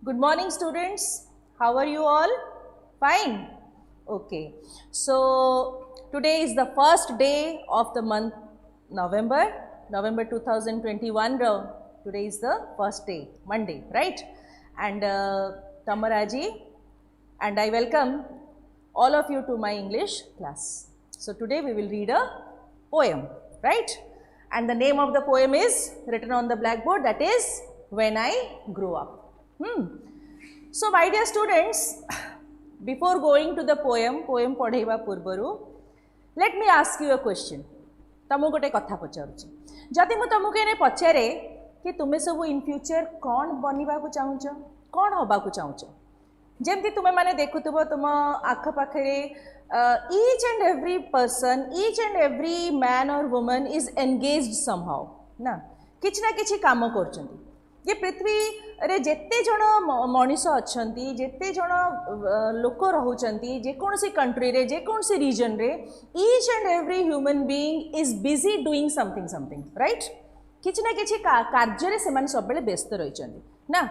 Good morning students. How are you all? Fine. Okay. So today is the first day of the month November 2021. Today is the first day, Monday, right? And Tamaraji, and I welcome all of you to my English class. So today we will read a poem, right? And the name of the poem is written on the blackboard, that is When I Grow Up. So my dear students, before going to the poem पढ़ेवा पूर्वरु, let me ask you a question. तमु गोटे कथा पचारुछि. जदि मु तमु केने पचारे कि तुमे सब in future कौन बनिबा को चाहुछ, कौन होबा को चाहुछ. जेमति तुमे माने देखुतबो तुम आख पाखरे each and every person, each and every man or woman is engaged somehow. ना किछ ना किछि काम करछन्ती. ये पृथ्वी रे जेते जण मनीष अछंती, जेते जण लोक रहउचंती, जे कोनसी कंट्री रे, जे कोनसी रीजन रे, each and every human being is busy doing something, right? किछ ना किछि कार्य रे सेमान सब बेले व्यस्त रहिचंती ना.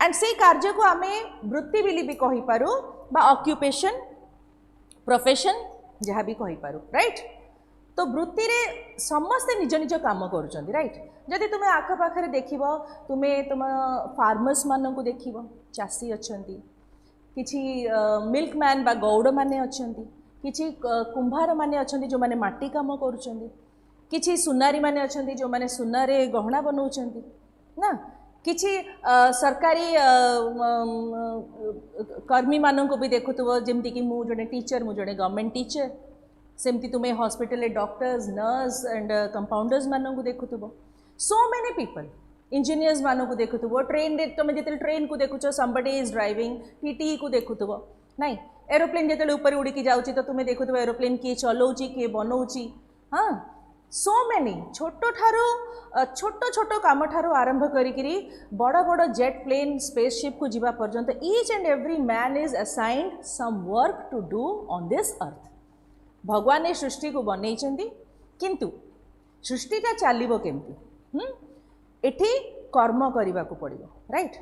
एंड से कार्य को आमे वृत्ति बिली भी कहि पारू बा ऑक्युपेशन, प्रोफेशन जहाँ भी कहि पारू, राइट? तो वृत्ति रे समस्ते निज निज काम करुचंती, राइट? जदि तुमे आख पाखरे देखिबो, तुमे तुम फार्मर्स मानन को देखिबो, चासी अछंती, किछि मिल्कमैन बा गौड़ माने अछंती, किछि कुंभार माने अछंती जो माने माटी काम करुचंती, किछि सुनारी माने अछंती जो माने सुनारे गहना बनौचंती ना, किछि सरकारी कर्मी मानन को भी देखुतबो, जेमति कि मु जने टीचर, मु जने गवर्नमेंट टीचर, सेमती तुम्हें hospital doctors, nurse and compounders मानन को देखुतबो. सो मेनी पीपल, इंजीनियर्स मानन को देखुतबो, ट्रेन रे तुम जेते ट्रेन को देखुचो, समबडी इज ड्राइविंग, टीटी को देखुतबो, नहीं एरोप्लेन जेते ऊपर उड़ी की जाउची तो तुम्हें देखुतबो एरोप्लेन किए चलाउची, किए बनौची. हाँ, सो मेनी छोटो ठारो छोटो छोटो काम ठारो आरंभ करिकरी बड़ बड़ जेट प्लेन स्पेसशिप को जीवा पर्यंत each and every man is assigned some work to do on this earth. भगवान ए सृष्टि को बनई, किंतु सृष्टिटा चलो केमती, एठी कर्म करने को पड़ो, राइट?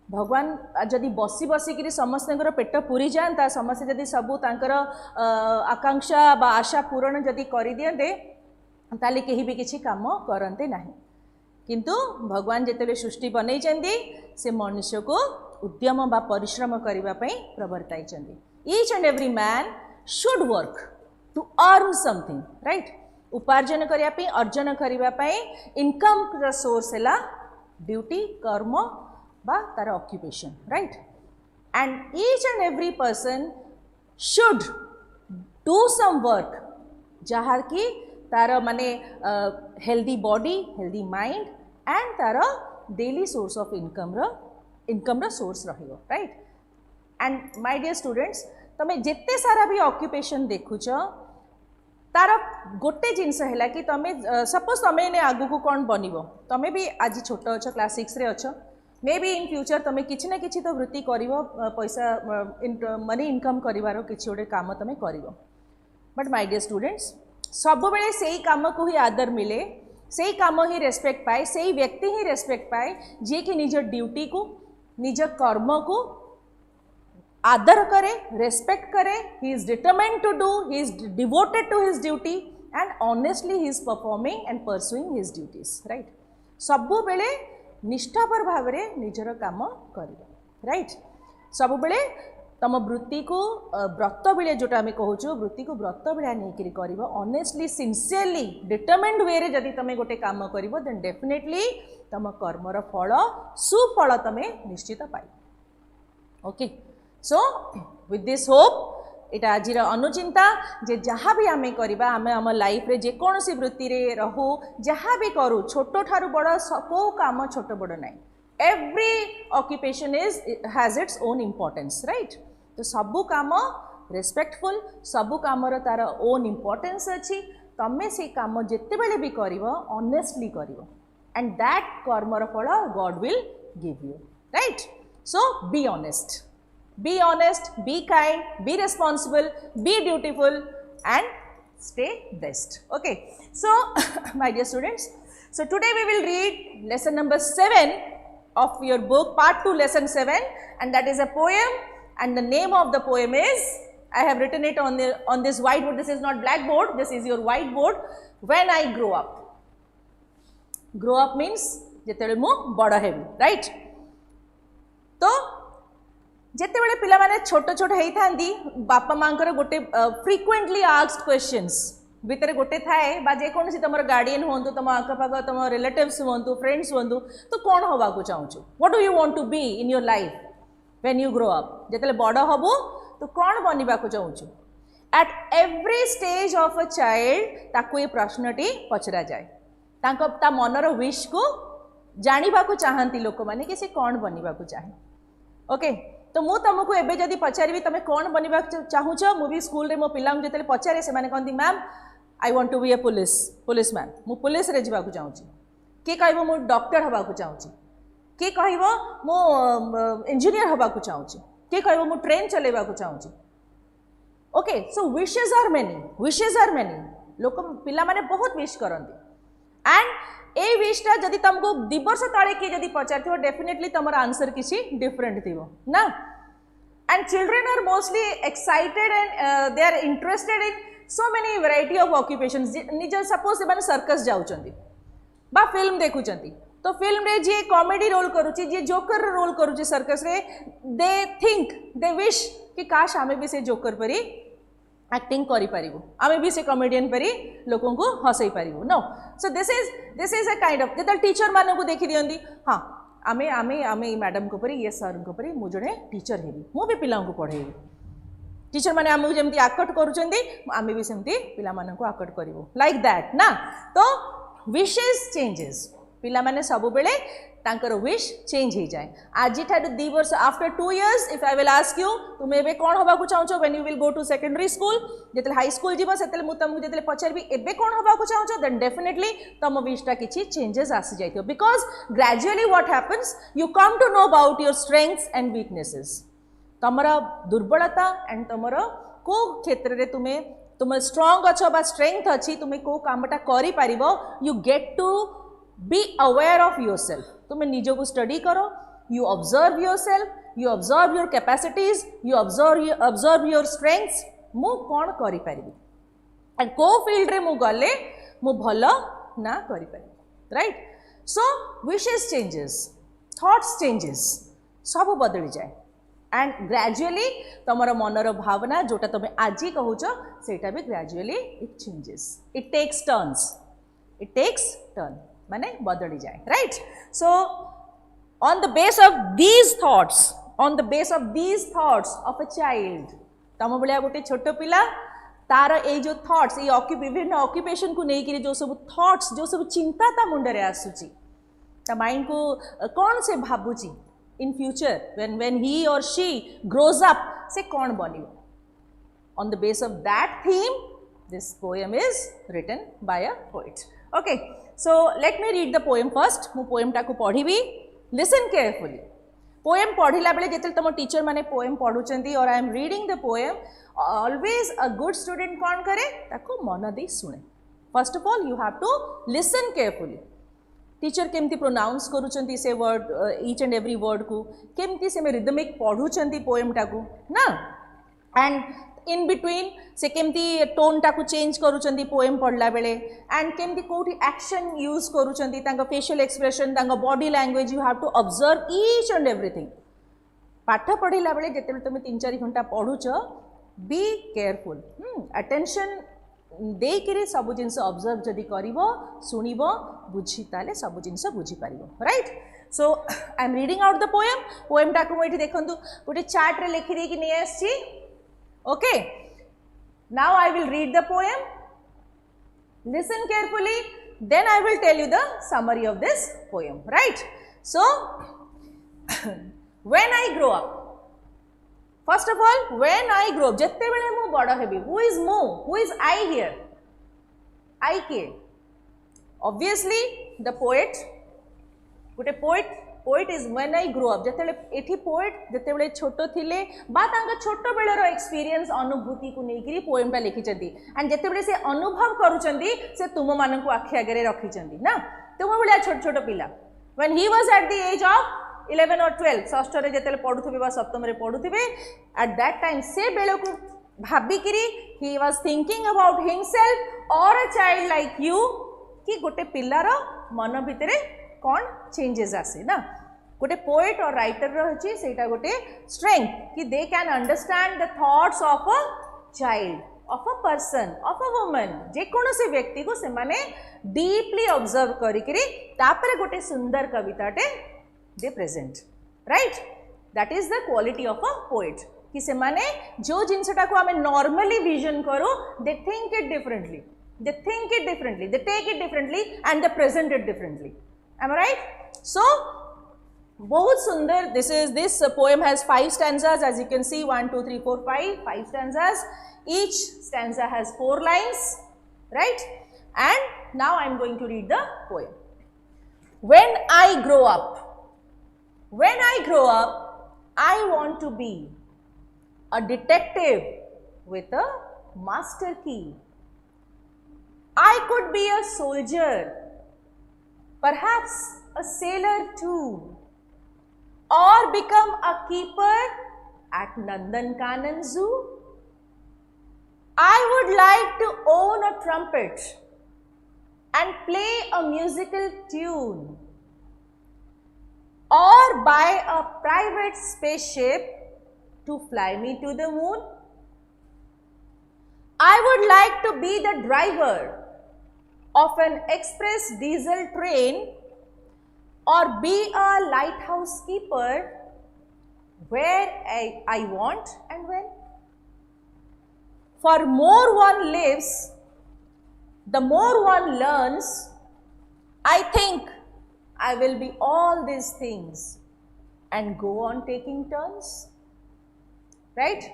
भगवान जदि बसी बसिक समस्त पेट पूरी जाता, समस्त जदि सबू तांकर आकांक्षा बा आशा पूरण जदि कर दियंते ताले केही भी किछि काम करते नहीं. किंतु भगवान जेतेबे सृष्टि बनई से मनुष्य को उद्यम बा परिश्रम करने प्रवर्ताई. Each and every man should work to earn something, right? उपार्जन करने, अर्जन करने, इनकम सोर्स है ड्यूटी, कर्म बा तार occupation, right? And each and every person should do some work जहाँ कि तार माने healthy body, healthy mind and तार daily source of income source रहिबो, right? And my dear students, तमे जेते सारा भी ऑक्युपेशन देखुच तार गोटे जिनस है कि तमे सपोज तमे ने आगु को कौन बनइबो, तमे भी आज छोट अच्छ, क्लास 6 रे अच्छ, मे बी इन फ्यूचर तमे किछि ना किछि तो वृत्ति करिवो, पैसा मनी इनकम करिवारो किछि ओडे काम तमे करिवो. बट माय डियर स्टूडेंट्स, सब बेले सेही काम को ही आदर मिले, सेही काम ही रेस्पेक्ट पाए, सेही व्यक्ति ही रेस्पेक्ट पाए जे कि निज ड्यूटी को, निज कर्म को आदर करे, रेस्पेक्ट करे. He is determined to do, he is devoted to his duty and honestly he is performing and pursuing his duties, right? सबु बेले निष्ठापर भाव में निजर काम करिबो, राइट? सबु बेले तम वृत्ति को व्रत बेले जोटा आम कहूँ, वृत्ति को व्रत बेला नहीं कर ऑनेस्टली, सिंसियरली, डिटरमाइंड वे रे जदि तमे गोटे काम करिवो, देन डेफिनेटली तम कर्मर फल, सुफल तमे निश्चित पाइ. Okay, so with this hope इटा आज अनुचिंता जे जहाँ भी आम करवा, आम आम लाइफ रे जे कोनोसी वृत्ति रे रहू, जहाँ भी करूँ, छोट ठारू बड़ को काम छोट बड़ ना, every occupation has its own importance, right? तो सबू काम रेस्पेक्टफुल, सबू कामर तार ओन इम्पोर्टेंस अच्छी. तमें से काम जिते बेले भी करिवो ऑनेस्टली करिवो, एंड दैट कर्मर फल God will give you, right? So be honest, be honest, be kind, be responsible, be dutiful and stay blessed. Okay, so my dear students, so today we will read lesson number 7 of your book, part 2, lesson 7, and that is a poem, and the name of the poem is, I have written it on this whiteboard. This is not blackboard, this is your whiteboard. When I grow up. Grow up means जेतेबेले मु बड़ heavy, right? तो जेतेबेले पिला माने छोट छोट हेई थांदी बापा मांकर गोटे frequently asked questions भितर गोटे थाए बा जे कोनसी तमर गार्डियन होंतु, तम आखपाख तम रिलेटिव्स होंतु, फ्रेंड्स होंतु, तो कौन हवा को चाहूछु? What do you want to be in your life when you grow up? जेतेले बड़ हबो तो कौन बनिबा को चाहूछु? At every stage of a child ताको ये प्रश्नटी पचरा जाए, तांको ता मनर विश को जानिबा को चाहंती लोक माने कि से कौन बनिबा को चाहे। ओके, तो मु तुमको एबे जदी पचारिबी तमे कौन बनिबा चाहूछ, मु भी स्कूल रे मो पिला जेतेले पचारे से माने कहंती ma'am I want to be a policeman, मु पुलिस रे जीवा को चाहूची। के कहबो मु डॉक्टर हबा को चाहूची, के कहबो मु इंजीनियर हबा को चाहूची, के कहबो मु ट्रेन चलेबा को चाहूची। Okay, so wishes are many, लोक पिला माने बहुत विश करंती, एंड ए विशटा जदि तुमको 2 वर्ष तले किए जदि पचार डेफिनेटली तुम आंसर किसी डिफरेंट थी ना। And children are mostly excited and they are interested in so many variety of occupations. निज सपोज से सर्कस जाउछंती बा फिल्म देखुचंती, तो फिल्म रे जे कॉमेडी रोल करूची, जे जोकर रोल करूची सर्कस रे, दे विश कि काश आमे भी से जोकर परी एक्टिंग करि पारिबो, आमे भी से कॉमेडियन परी लोगों को हसई पारिबो। No, so this is a kind of जेतल टीचर मानन को देखि दियंती, हां आमे आमे आमे मैडम को परी, ये सर को परी, मु जणे टीचर हेबी, मु भी पिला को पढेबी। टीचर माने आमु जेमती आकट करूचंदी, आमे भी सेमती पिला मानन को आकट करिवो, लाइक दैट ना। तो विशेस चेंजेस, पिला माने सब बेले तांकर विश चेंज हो जाए। आज 2 वर्ष after 2 years if I will ask you तुम एबे कोन होबा को चाहछो when you will go to secondary school, जेतले हाई स्कूल जीवा सेतले मु तुमको जेतले पचारबी एबे कोन होबा को चाहछो, देन डेफिनेटली तुम विशटा किछि चेंजेस आसी जाइतो, because gradually what happens you come to know about your strengths and weaknesses, तमरा दुर्बलता एंड तमरा को क्षेत्र रे तुम स्ट्रांग अच्छो बा स्ट्रेंथ अच्छी, तुम्हें को कामटा करि पारिबो, you get to be aware of yourself. तुम्हें निजो को स्टडी करो, you observe yourself, you observe your capacities, you observe your strengths, मु कौन करि पारिबी एंड को फील्ड रे मु गले मु भलो ना करि पारिबी, राइट? सो विशेस चेंजेस, थॉट्स चेंजेस, सब बदली जाए एंड ग्रेजुअली तुमर मनर भावना जोटा तुम आज कहूच सेटा भी gradually it changes, it takes turn माने बदली जाए, right? So on the base of these thoughts of a child, तुम भाया गोटे छोट पिला तार ए जो थॉट्स ये विभिन्न ऑक्युपेशन को लेकिन जो सब थॉट्स जो सब चिंता ता मुंडरे आसुची, ता माइंड को कौन से भाबुची in future when he or she grows up se kon banibo, on the base of that theme this poem is written by a poet. Okay, so let me read the poem first. mu poem ta ko padhibi, listen carefully. poem padhila bele jetel tamo teacher mane poem padhuchanti or I am reading the poem, always a good student kon kare taku mana dei sune. First of all you have to listen carefully. Teacher केमती pronounce करूचंती से word, each and every word को केमती से में rhythmic पढ़ुचंती poem टाकू ना, and in between से केमती टोन टाकू चेंज करूचंती पोएम पढ़ला बेले, एंड केमती कोठी एक्शन यूज करूचंती, तांका फेशियल एक्सप्रेशन, तांका body language, you have to observe each and everything. पाठ पढ़ला बेले जेते तुम 3-4 घंटा पढ़ुच, बी केयरफुल, अटेंशन देकरे सब जिनस ऑब्जर्व जदि करिवो, सुनिवो, बुझी ताले सब जिनस बुझी पारिवो, right? So I am reading out the poem टाकू मु एठी देखंतु गोटे चार्ट रे लिखि दे कि नै आछि। Okay, now I will read the poem, listen carefully, then I will tell you the summary of this poem, right? So when I grow up, first of all when I grow up, jette bele mu bada hebi, who is I here? I ke obviously the poet, gote poet is when I grow up, jette bele ethi poet jette bele choto thile ba tanga choto bele ro experience अनुभूति को nei kiri poem ta likhi chanti, and jette bele se अनुभव करू chanti se तुम मान को आखि आगे रखी chanti ना, तुम बलिया छोट छोट पिला when he was at the age of 11 और 12 षष्ठ रे जेतेले पढुथिबे बा सप्तम रे पढुथिबे एट दैट टाइम से बेले को भाबिकिरी he was thinking about himself और अ चाइल्ड लाइक यू कि गोटे पिल्लार मन भितरे कौन चेंजेस आसे ना गोटे पोएट और राइटर रही सेटा गोटे स्ट्रेंथ कि they can understand the thoughts of a child of a person of a woman जेकोसी व्यक्ति को से माने डीपली ऑब्जर्व करिकरी तापरे गोटे सुंदर कविताटे they present right that is the quality of a poet कि से माने जो जिनसटा को हमें नॉर्मली विजन करो they think it differently they think it differently, they take it differently and they present it differently. Am I right? So, बहुत सुंदर. This poem has 5 stanzas as you can see 1, 2, 3, 4, 5 stanzas. Each stanza has 4 lines, right? And now I am going to read the poem. When I grow up, I want to be a detective with a master key. I could be a soldier, perhaps a sailor too, or become a keeper at Nandankanan Zoo. I would like to own a trumpet and play a musical tune, or buy a private spaceship to fly me to the moon. I would like to be the driver of an express diesel train or be a lighthouse keeper where I want and when. For more one lives, the more one learns. I think I will be all these things and go on taking turns. Right?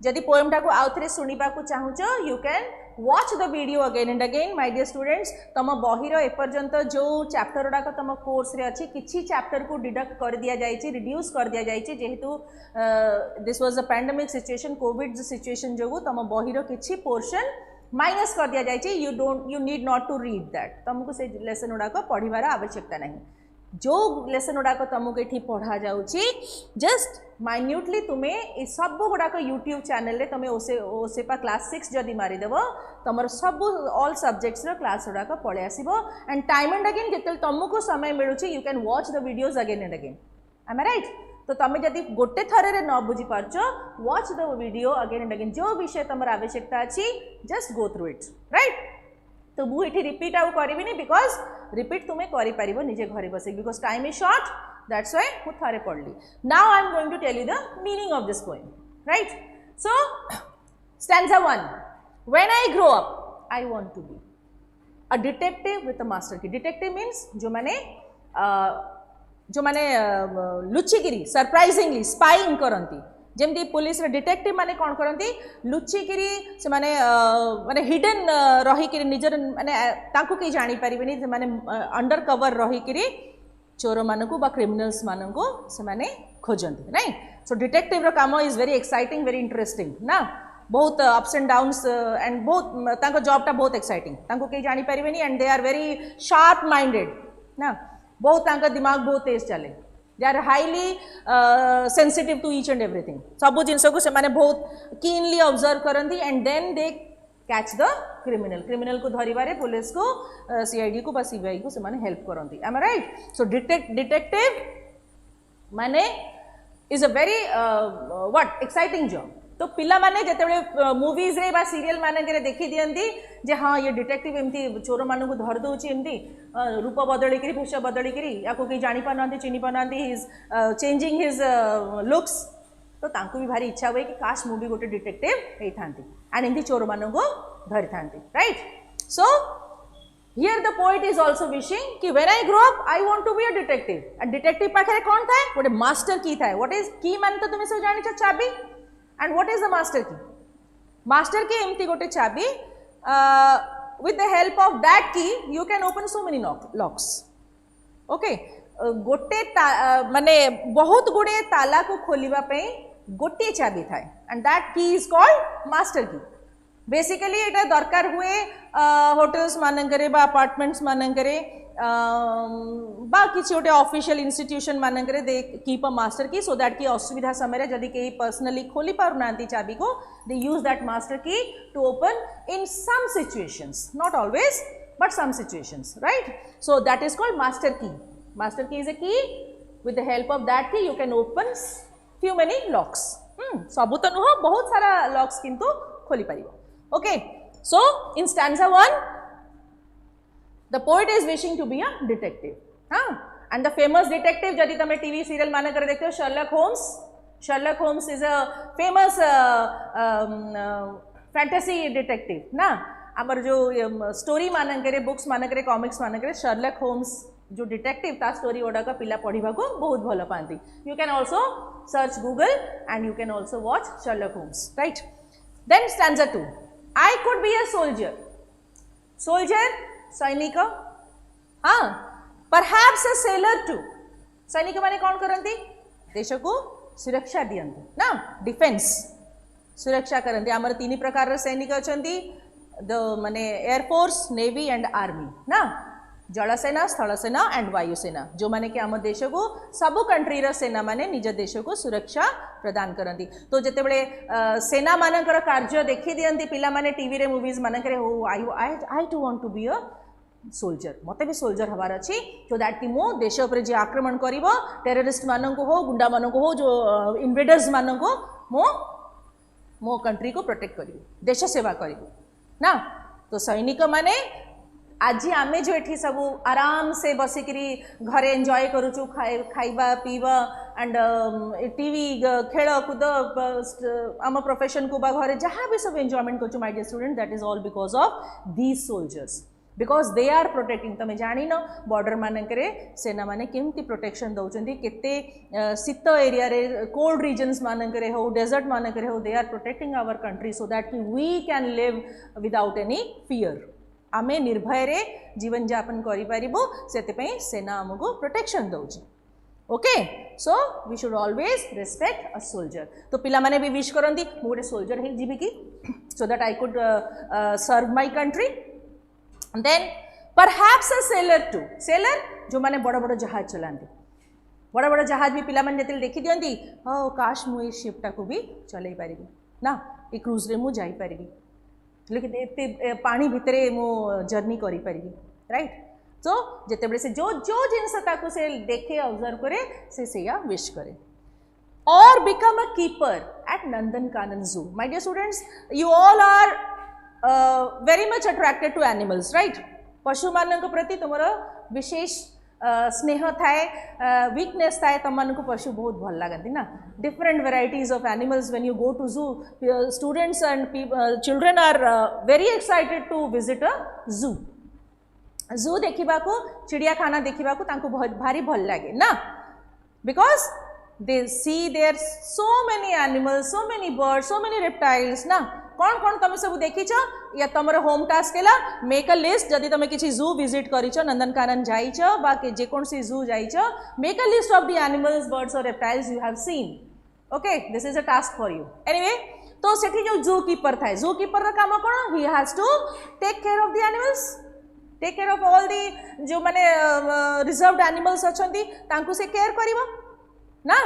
जदि poem टाको आउथरे सुनिबा को चाहुचो you can watch the video again and again my dear students तम बहिर एपर्यंत जो chapter गुड़ाक तुम कोर्स रे अच्छी किसी चैप्टर को डिडक्ट कर दिया जाइए रिड्यूस कर दिया जाइए जेहेतु this was a pandemic situation COVID situation जो तुम बहिर किसी पोर्शन माइनस कर दिया जाइए you need not to read that तुमको से लेसन गुड़ाक पढ़ार आवश्यकता नहीं जो लेसन गुड़ाक तुमको ये पढ़ा जाऊँगी जस्ट माइन्यूटली तुम्हें सब गुड़ाक यूट्यूब चैनल रे तुम ओसेपा क्लास 6 जदि मारिदेव तुम सब ऑल सब्जेक्ट्स क्लास गुड़ाक पलि आसो एंड टाइम एंड अगेन जिते तुमको समय मिलूँ you can watch the videos again and again am I right तो तुम्हें जदि गोटे थर न बुझी पार्च watch the video again and again जो विषय तुम आवश्यकता अच्छी just go through it right तो मुझे रिपीट आउ करी बिकॉज रिपीट तुम्हें कर निजे घरे बसे because time is short that's why मु थारे पढ़ली now I am going to tell you the meaning of this poem right so stanza 1 when I grow up I want to be a detective with a master key detective means जो माने लुचिकिरी surprisingly spying करती जमती police detective माने कौन करती लुचिकी से माने hidden रहीकि निजर माने तांको कहीं जानी पारिबेनी से माने अंडर कवर रहीकि चोर मानकु बा क्रिमिनल्स मानकु से माने खोजंती नहीं सो डिटेक्टिव रो काम is very exciting very interesting ना बहुत अप्स एंड डाउन्स एंड बहुत तांको जॉब टा बहुत एक्साइटिंग तांको कहीं जानी पारिबेनी and they are very sharp minded ना बहुत तांका दिमाग बहुत तेज चले they are highly sensitive to each and everything सब जिनस को से माने बहुत कीनली ऑब्जर्व करती and then they catch the criminal को धरिबारे पुलिस को सीआईडी को सीबीआई को से माने हेल्प करती am I right so detective माने is a very what exciting job तो पिला माने जेतेबेले मूवीज रे बा सीरियल माने के देखी दियंती जे हाँ ये डिटेक्टिव एमती चोर मानू को धर दउची एमती रूप बदलिकी भेष बदलिकी या कहीं जानी पारना चिन्ही पारना he is changing his looks तो तांको भी भारी इच्छा हुए कि काश मुझे गोटे डिटेक्टिव होता एंड एमती चोर मानू को धरी था right so here the poet is also wishing कि when I grow up I want to be a detective and detective पाखे कौन था गोटे मास्टर की था व्हाट इज की मान तो तुम्हें सब जानी चाबी and what is the master की मास्टर की एमती गोटे चाबी with the help of that key you can open so many locks okay गोटे माने बहुत गुड़े ताला को खोलिबा पे गोटे चाबी थाए and that key is called master key basically एटा दरकार हुए होटल्स मानकरे बा अपार्टमेंट्स मानकरे बा किसी गोटे ऑफिशियल इंस्टीट्यूशन मानकरे they keep a master key so that कि असुविधा समय जदि कहीं पर्सनली खोली पार ना चाबी को दे use that master key to open in some situations, not always but some situations, right? So that is called master key. Master key is a key. With the help of that key you can open few many locks. सबु तो नुह बहुत सारा locks किंतु खोली पारिबो. Okay, so in stanza 1 the poet is wishing to be a detective, and the famous detective जदि तमे TV serial मान कर देखते हो Sherlock Holmes. Sherlock Holmes is a famous fantasy detective ना. आमर जो स्टोरी मानकरे बुक्स मानकरे कॉमिक्स मानकरे शर्लक होम्स जो डिटेक्टिव ता स्टोरी गुड़ाक पिला पढ़ा को बहुत भल पाती. You can also search Google and you can also watch Sherlock Holmes, right. Then stanza 2 I could be a soldier. Soldier सैनिक, हाँ, परहैप्स अ सेलर टू. सैनिक माने कौन करती? देश को सुरक्षा दियंती ना, डिफेन्स सुरक्षा करती. आमर 3 प्रकार सैनिक अच्छा द माने एयरफोर्स, नेवी एंड आर्मी ना, जलसेना, स्थलसेना एंड वायुसेना, जो माने कि आम देश को सबु कंट्री रा सेना माने निज देश को सुरक्षा प्रदान करती. तो जिते बड़े सेना मानकर कार्य देखी दियंती पिला माने टीवी रे मूवीज मानकर हो I too want to be a soldier, मते भी सोल्जर हबार अच्छी सो दैट कि मो देश उपर जे आक्रमण करिवो टेररिस्ट मानक हो, गुंडा मानक हो, जो इन्वेडर्स मानक मो कंट्री को प्रोटेक्ट करिवो, देश सेवा करिवो ना. तो सैनिक माने आज आमे जो एठी सब आराम से बसिकरी घरे एंजॉय करूचु, खाइबा पीवा एंड टीवी खेल कूद आम प्रोफेशन को बा घरे जहाँ भी सब एंजॉयमेंट करूचु my dear student, that is all because of these soldiers, because they are protecting. तुम जान बॉर्डर मानकरे सेना माने केमती प्रोटेक्शन दौरान केते शीत एरिया रे कोल्ड रीजन्स मानकरे हो, डेजर्ट मानकरे हो, they are protecting our country so that कि we can live without any fear. आमे निर्भय रे जीवन यापन करि पारिबो, सेते सेना आमको प्रोटेक्शन दौची. Okay, so we should always respect a soldier. तो पिला माने भी विश करंती मु गोटे सोल्जर हे जीवी की so that I could serve my country. Then perhaps a sailor too. Sailor जो माने बड़ बड़ जहाज चलाती, बड़ बड़ जहाज भी पिला माने जते देखी दियंती, ओ काश मु ए शिपटा को भी चलाई पारिबी ना, ए क्रूज रे मु जाई पारिबी, लेकिन एते पानी भितरे मु जर्नी करि पारिबी, राइट. तो जेते बड़े से जो जो जिनस ताको से देखे ऑब्जर्व करे से सेया विश करे. और become a keeper at Nandankanan zoo. My dear students, you all are very much attracted to animals, right? पशु मानक प्रति तुमर विशेष स्नेह थाए, वीकनेस थाए, तुम मानक पशु बहुत भल लगती ना. Different varieties of animals when you go to zoo, students and children are very excited to visit a zoo. Zoo देखा को, चिड़ियाखाना देखा को तांको भारी भल लगे ना, because they see there so many animals, so many birds, so many reptiles ना. कौन कौन तुम सब देखीच या तुम होम टास्क है मेक अ लिस्ट. जदि तुम किसी जू विजिट करिच, नंदनकानन जाइच बा जेकोसी जू जाइच, make a list of the animals, birds और reptiles you have seen. Okay, this is a task for you. Anyway, तो सेठी जो जू कीपर थाए, जू कीपर रा काम कौन? He has to take care of the animals, take care of all the जो माने रिजर्व्ड एनिमल्स अछंती तांकु से केयर करिवो ना.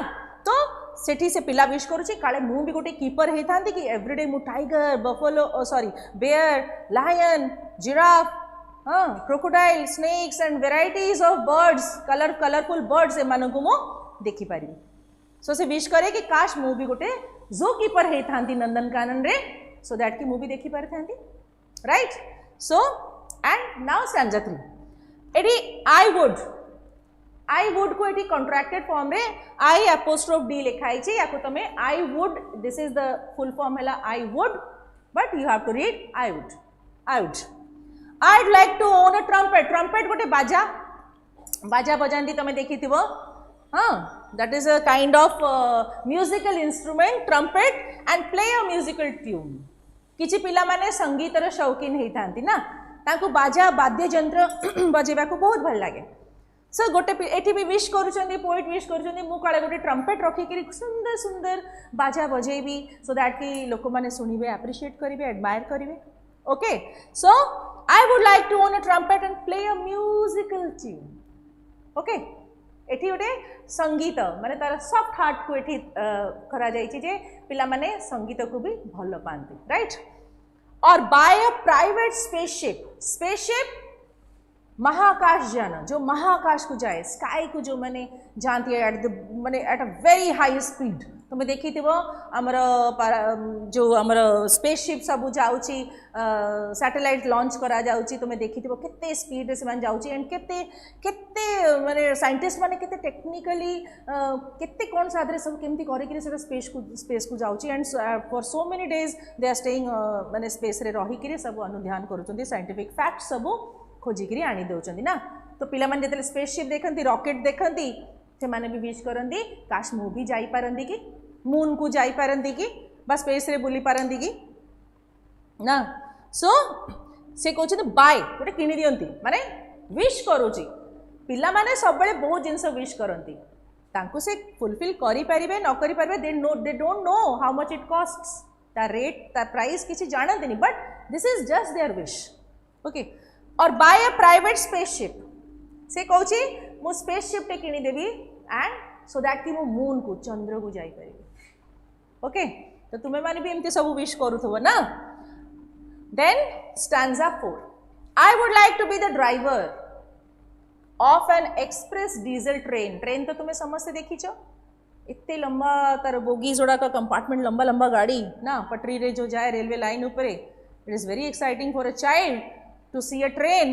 तो सेठी से पिला विश करुची काले मु भी गोटे कीपर हे थांती कि एवरीडे मु tiger, buffalo, sorry bear, lion, giraffe, crocodile, snakes and varieties of birds, colourful birds एमानकु मु देखि पारि. सो से विश करे कि काश मु भी गोटे जू कीपर हे थांती नंदनकानन रे, सो दैट कि मु भी देखि पारि थांती, right. So and now stanza 3 एडी आई वुड को एटी कॉन्ट्रैक्टेड फॉर्म रे आई एपोस्ट्रोफ डी लिखाई छी, या को तमे I would, this is the full form हैला I would, but you have to read I would. I'd like to own a trumpet. Trumpet गोटे बाजा बजाती तमे देखी थी, हाँ, that is a kind of musical instrument, trumpet, and play a musical tune. किछि पिला माने संगीतर शौकीन ही थांती ना, तांको बाजा वाद्य यंत्र बजेबा को बहुत भल लागे. सो गोटे एठी भी विश करूछंदी, पोएट विश करूछंदी मु काले गोटे ट्रम्पेट रखी कि सुंदर सुंदर बाजा बजेबी, सो दैट कि लोक माने सुनिबे, एप्रिशिएट करिवे, एडमायर करिवे. Okay, so I would like to own a trumpet and play a musical tune. Okay, एठी गोटे संगीत माने तार सॉफ्ट हार्ट को एठी करा जाइछि जे पिला माने संगीत को भी भल पांती, राइट. और बाय अ प्राइवेट स्पेसशिप महाकाश यान जो महाकाश को जाए, स्काई को जो माने जानती है माने at a very high speed. तुम्हें देखी थी आमर जो आमर स्पेसशिप सब जाऊँगी सैटेलाइट लॉन्च करा जाऊँगी, तुम्हें देखी थी केते स्पीड रे से जाऊँगी एंड केते केते माने साइंटिस्ट माने केते टेक्निकली केते कौन साधरे सब केमती करिकरी से स्पेस को जाऊँगी and for so many days they are staying माने स्पेस रे रही सब अनुध्यान करुँच साइंटिफिक फैक्ट सब खोजिकी आनी दौरान ना. तो पिला माने जेतेले स्पेसशिप देखती रॉकेट देखती से माने भी विश करती काश मु भी जाई पारंदी कि मून को जाई पारंदी कि बस स्पेस रे बुली पारंदी कि ना. सो से कहते बाय गोटे किनी दियंती माने विश करूची. पिला माने सब बेले बहुत जिनस विश करती तांको से फुलफिल करि परिबे न करि परिबे they don't know how much it costs ता रेट ता प्राइस किसी जानते नहीं but this is just their wish. Okay. और बाय अ प्राइवेट स्पेसशिप से कहूँ मु स्पेसशिप टे किनी देबी एंड सो दैट कि मु मून को चंद्र को जाई परिबे. ओके. तो तुम्हें माने भी एमती सब विश करूथबो ना. Then stanza 4 I would like to be the driver of an express diesel train तो तुम्हें समझते देखी इतने लंबा तार बोगी जोड़ा का कंपार्टमेंट लंबा लंबा गाड़ी ना पटरी रे जो जाए रेलवे लाइन ऊपर. It is very exciting for a child to see a train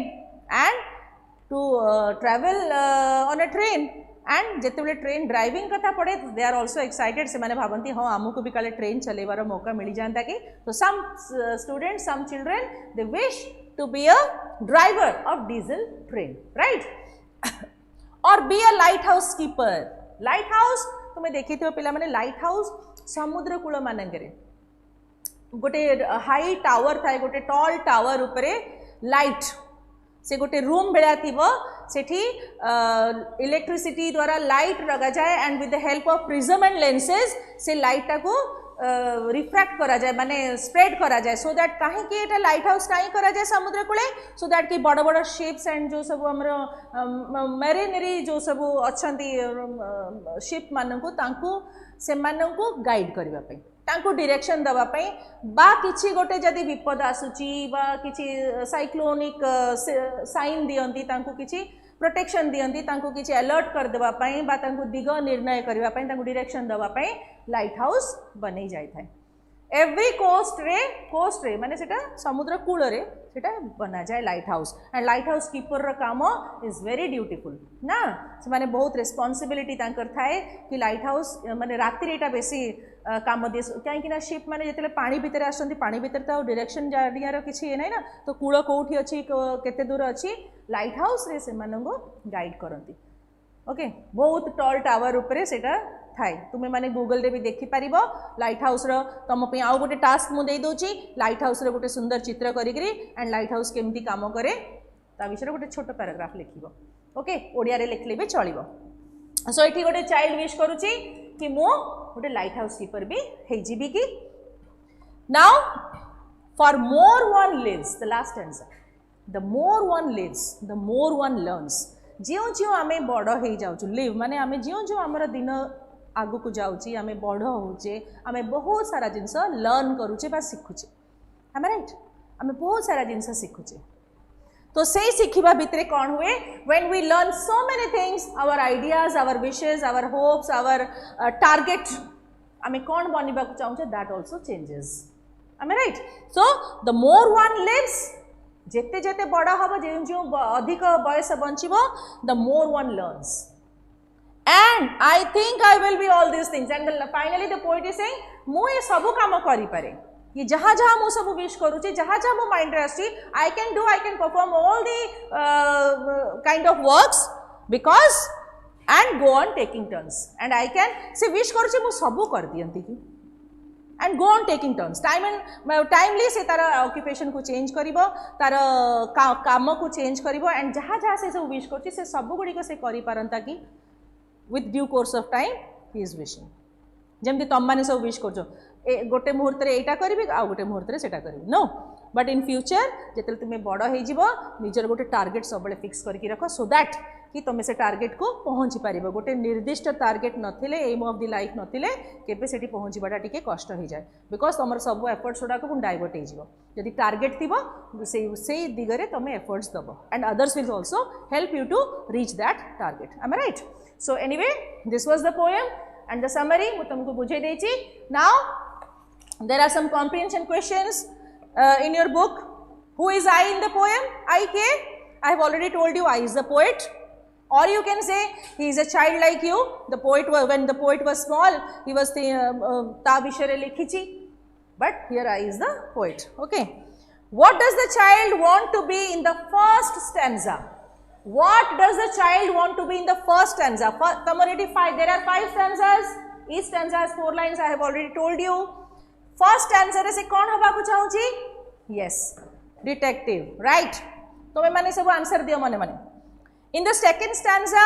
and to travel on a train and जिते ट्रेन ड्राइविंग कथा पड़े दे आर ऑल्सो एक्साइटेड से मैंने भावती हाँ आमको भी काले ट्रेन चलेबार मौका मिल जाता कि. तो some students some children they wish to be a driver of diesel train, right. और be a lighthouse keeper. Lighthouse तुम्हें देखी थो पिला माने लाइट हाउस समुद्र कूल मानकरे गोटे हाई टावर थाए गोटे टॉल टावर उपरे लाइट से गोटे रूम बेड़ा थीबो सेठी इलेक्ट्रिसिटी द्वारा लाइट लगा जाए and with the help of prism and lenses से लाइट को रिफ्रैक्ट करा जाए माने स्प्रेड करा जाए सो दैट कहीं कि एटा लाइट हाउस कहीं करा जाए समुद्र कूले सो दैट कि बड़ बड़ शिप्स एंड जो सब हमर मेरिनरी जो सब अच्छंती शिप मानकु तांकु से मानकु गाइड करबा पे तांको डायरेक्शन दवा पे बा किछि गोटे जदि विपद आसुची बा किछि साइक्लोनिक साइन दियंती तांको किछि प्रोटेक्शन दियंती तांको किछि अलर्ट कर देवा पे बा तांको दिग निर्णय करबा पे तांको डायरेक्शन दवा पे लाइट हाउस बनै जाय थाए. एवरी कोस्ट रे माने सेटा समुद्र कूल रे सेटा बना जाए light house and light house keeper रा काम इज वेरी ड्यूटीफुल ना. से माने बहुत रिस्पांसिबिलिटी तांकर थाए कि लाइट हाउस माने राति रे एटा बेसी काम दिए कहीं शिप मैंने जिते पानी भितर आसती पानी भितर तो डायरेक्शन जानियार किसी ना तो कूल कौटी अच्छी केते दूर अच्छी लाइट हाउस रे से गाइड करती. ओके. बहुत टॉल टावर उपरे सेटा थाए तुम्हें माने गूगल रे भी देखि पारिबो लाइट हाउस रो तुम पे आउ गोटे टास्क मु दे दोची लाइट हाउस रे गोटे सुंदर चित्र करिकरी एंड लाइट हाउस केमती काम करे ता विषय गोटे छोट पैराग्राफ लिखिबो. ओके. ओडिया रे लिखले भी चलिबो. सो एठी गोटे चाइल्ड विश करूची कि मु गोटे लाइट हाउस कीपर भी हे जीबी की. Now for more one lives the last answer the more one lives the more one learns. जो जो आमे बड़ हो जाऊँ लिव माने आमे जो जो आमर दिन आगु को जाऊँगी आमे बड़ होचे आमे बहुत सारा जिनस लर्न करूचे बा शिखुचे. आम राइट. आमे बहुत सारा जिनस शिखुचे. तो से शिखा भितर कौन हुए when we learn so many things our ideas our wishes our hopes our target आमे कौन बनवा चाहूँ that also changes. Um right. So the more one lives जेते जेते बड़ हम जो जो अधिक बयस बंचब the more one learns and I think I will be all this things and finally the poet is saying मु ये सब काम करि पारे ये जहाँ जहाँ मु सब विश करूचे जहाँ जहाँ मो माइंड रे आसी I can perform all the kind of works because and go on taking turns and I can say wish करूचे मु सब कर दियंती की and go on taking turns timely से तार ऑक्यूपेशन को चेंज करिबो तार काम को चेंज करिबो एंड जहाँ जहाँ से सब विश करूचे से सब गुड़ी को से करि पारंता कि with due course of time he is wishing जमती तुम मैंने सब विश कर गोटे मुहूर्त एटा करी आ गोटे मुहूर्त से करी नो बट इन फ्यूचर जिते तुम्हें बड़ हो निजर गोटे टार्गेट सब फिक्स करके रख सो दैट कि तुम से टार्गेट को पहुँची पार गोटे निर्दिष्ट टार्गेट नथिले एम ऑफ द लाइफ नथिले केबे सेठी पहुँचवाटा टिके कष्ट हो जाए बिकॉज तुम सब एफर्ट्स गुड़ाक डाइवर्ट हो जदि टार्गेट थी से दिगरे तुम एफर्ट्स दब and others will also help you to reach that target I am right so anyway this was the poem and the summary मु तुमको बुझे देछि now there are some comprehension questions in your book. Who is I in the poem? I K. I have already told you I is the poet. Or you can say he is a child like you. The poet was, when the poet was small, he was ta vishare likhichi. But here I is the poet. Okay. What does the child want to be in the first stanza? What does the child want to be in the first stanza? Community 5. There are 5 stanzas. Each stanza has 4 lines. I have already told you. First answer से कौन हवा को चाहूची yes detective right तो मैंने सब answer दियो मने मने in the second stanza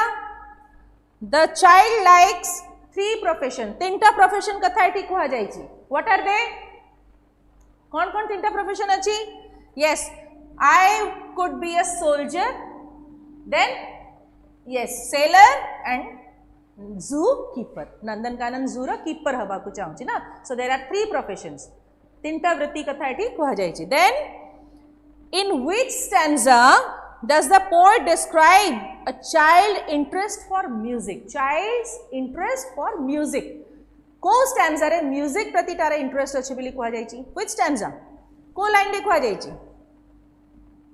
the child likes 3 profession 3टा प्रोफेशन कथा एठी कहा जाईची व्हाट आर दे कौन कौन 3टा प्रोफेशन अछि yes I could be a soldier then yes sailor and zoo keeper Nandankanan zoo रो कीपर हवा को चाहूची ना सो देयर आर 3 प्रोफेशंस 3टा वृत्ति कथा एठी कहा जाईची then in which stanza does the poet describe a child interest for music child's interest for music को स्टैंजा रे म्यूजिक प्रति तार इंटरेस्ट अछि बिली कहा जाईची व्हिच स्टैंजा को लाइन रे कहा जाईची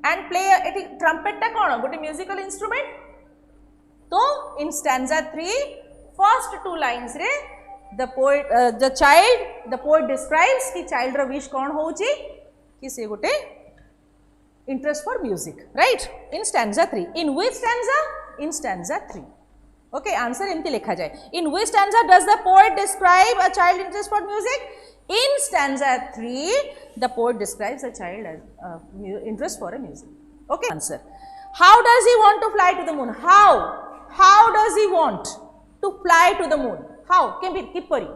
एंड प्ले एठी ट्रम्पेट टा कोन गोटे म्यूजिकल इंस्ट्रूमेंट तो इन स्टैंजा 3 फर्स्ट 2 लाइन्स रे द पोएट डिस्क्राइब्स कि चाइल्ड रो विश कौन होउची कि से गोटे interest for music right in stanza 3 in which stanza in stanza 3 okay answer एमती लिखा जाए इन which stanza does the poet describe a child interest for music in stanza 3 the poet describes a child interest for a music okay answer how does he want to fly to the moon how does he want to fly to the moon how kipari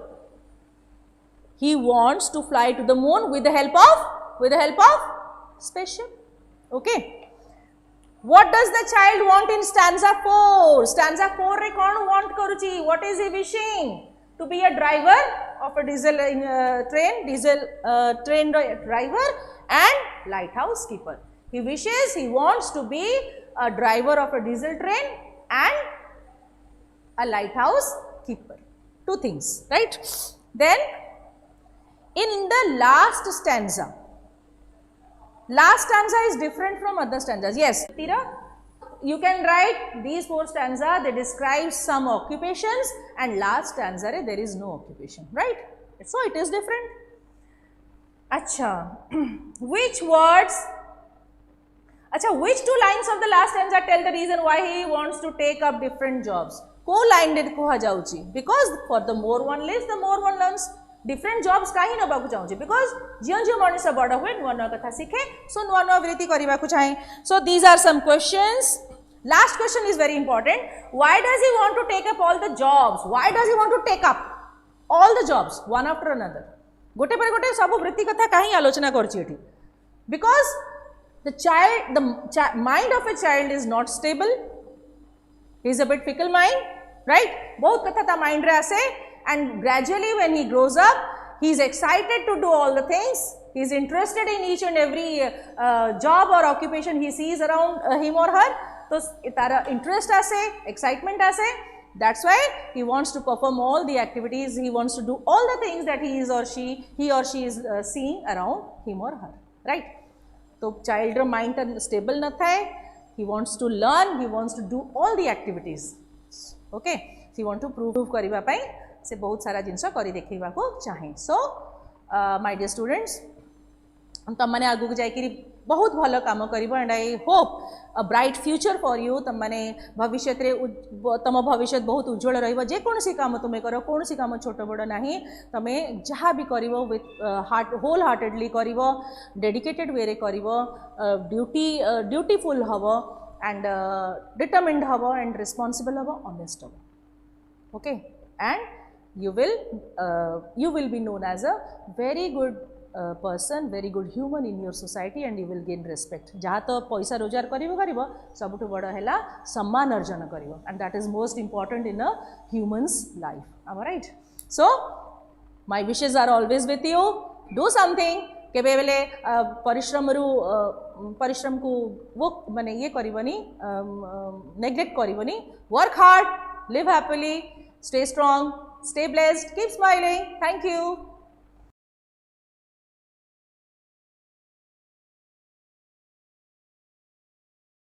he wants to fly to the moon with the help of spaceship okay what does the child want in stanza 4 re kon want karuchi what is he wishing to be a driver of a diesel train driver and lighthouse keeper he wants to be a driver of a diesel train and a lighthouse keeper 2 things right then in the last stanza is different from other stanzas yes Tira you can write these 4 stanza they describe some occupations and last stanza there is no occupation right so it is different acha which 2 lines of the last stanza tell the reason why he wants to take up different jobs को line दे कहा जाउची because for the more one lives the more one learns different jobs काहे नबा को चाहूची because जियो मनुष्य बड़ हुए नुआ नुआ कथा सीखे so नुआ नुआ वृत्ति करबा को चाहे so these are some questions last question is very important why does he want to take up all the jobs why does he want to take up all the jobs one after another गोटे पर गोटे सब वृत्ति कथा काहे आलोचना करची एठी because the mind of a child is not stable he is a bit fickle mind right बहुत कथा ता mind रे आसे and gradually when he grows up he is excited to do all the things he is interested in each and every job or occupation he sees around him or her तो तारा interest आसे excitement आसे that's why he wants to perform all the activities he wants to do all the things that he or she is seeing around him or her right तो child mind stable न थाए he wants to learn he wants to do all the activities okay he want to prove करबा पई से बहुत सारा जिनस करी देखैबा को चाहे so my dear students तुम मैंने आगु जाकि बहुत भल काम कर and I hope a bright future for you तुम मैंने भविष्य तुम भविष्य बहुत उज्जवल रजेकोसी काम तुम्हें कर कौन काम छोट बड़ ना तुम्हें जहाँ भी कर विथ होल हार्टेडली कर डेडिकेटेड वे कर ड्यूटीफुल हम एंड डिटरमिन्ड हम एंड रिस्पॉन्सिबल हम ऑनेस्ट हम okay and you will be known as a very good person, very good human in your society and you will gain respect. जहाँ तो पैसा रोजगार कर सबुठ बड़ है सम्मान अर्जन कर and that is most important in a humans life. Um right? So my wishes are always with you. Do something. केबे बेले परिश्रम को वो माने ये करबनी, नेग्लेक्ट करबनी। Work hard, live happily, stay strong, stay blessed, keep smiling. Thank you.